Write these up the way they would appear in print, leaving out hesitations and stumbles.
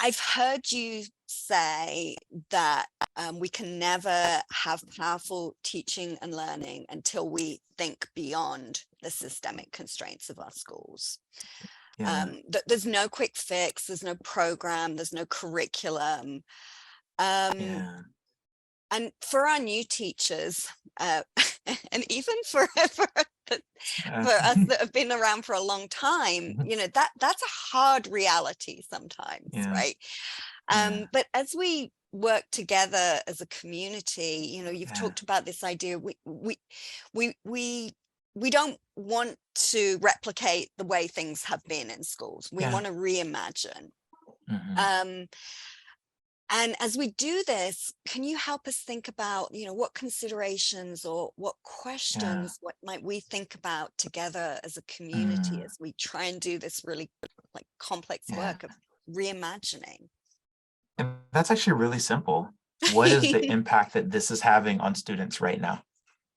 I've heard you say that we can never have powerful teaching and learning until we think beyond the systemic constraints of our schools. Yeah, That there's no quick fix, there's no program, there's no curriculum. Um, yeah, and for our new teachers, uh, and even uh, for us that have been around for a long time, mhm, that's a hard reality sometimes, yeah, right? yeah, But as we work together as a community, you've yeah, talked about this idea. We don't want to replicate the way things have been in schools. We yeah, want to reimagine. mhm, Um, and as we do this, can you help us think about, what considerations or what yeah, questions, what might we think about together as a community mm, as we try and do this really like complex yeah. work of reimagining? And that's actually really simple. What is the impact that this is having on students right now?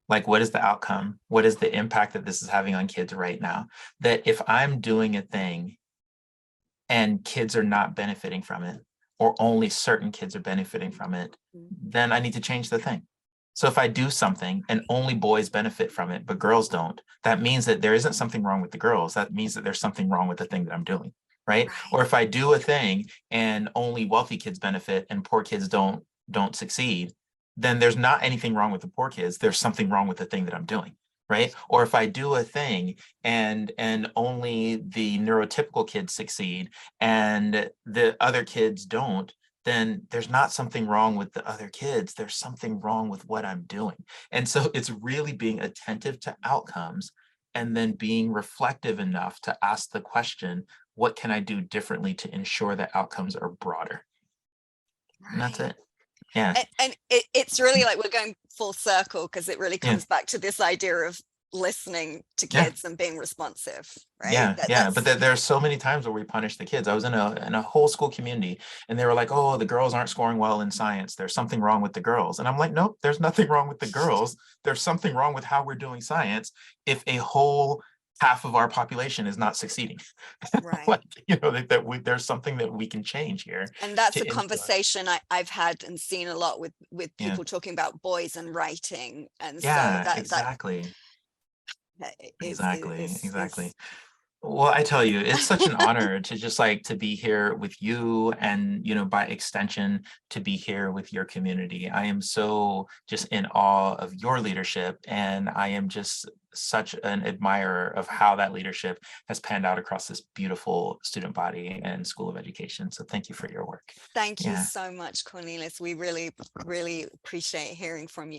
Like, what is the outcome? What is the impact that this is having on kids right now? That if I'm doing a thing and kids are not benefiting from it, or only certain kids are benefiting from it, then I need to change the thing. So if I do something and only boys benefit from it, but girls don't, that means that there isn't something wrong with the girls. That means that there's something wrong with the thing that I'm doing. Right. Right. Or if I do a thing and only wealthy kids benefit and poor kids don't succeed, then there's not anything wrong with the poor kids. There's something wrong with the thing that I'm doing. Right. Or if I do a thing and only the neurotypical kids succeed and the other kids don't, then there's not something wrong with the other kids. There's something wrong with what I'm doing. And so it's really being attentive to outcomes and then being reflective enough to ask the question, what can I do differently to ensure that outcomes are broader? And that's Right. it. Yeah. And it's really like we're going full circle because it really Yeah. comes back to this idea of listening to Yeah. kids and being responsive, right? Yeah, That yeah, but that's there are so many times where we punish the kids. I was in a whole school community, and they were like, "Oh, the girls aren't scoring well in science. There's something wrong with the girls." And I'm like, "Nope, there's nothing wrong with the girls. There's something wrong with how we're doing science if a whole half of our population is not succeeding." right. Like, there's something that we can change here And that's a to influence. conversation I've had and seen a lot with Yeah, people talking about boys and writing. And so yeah, that exactly, is exactly, exactly. is Well, I tell you, it's such an honor to just like to be here with you and, by extension, to be here with your community. I am so just in awe of your leadership, and I am just such an admirer of how that leadership has panned out across this beautiful student body and School of Education. So thank you for your work. Thank you Yeah. so much, Cornelius. We really, really appreciate hearing from you.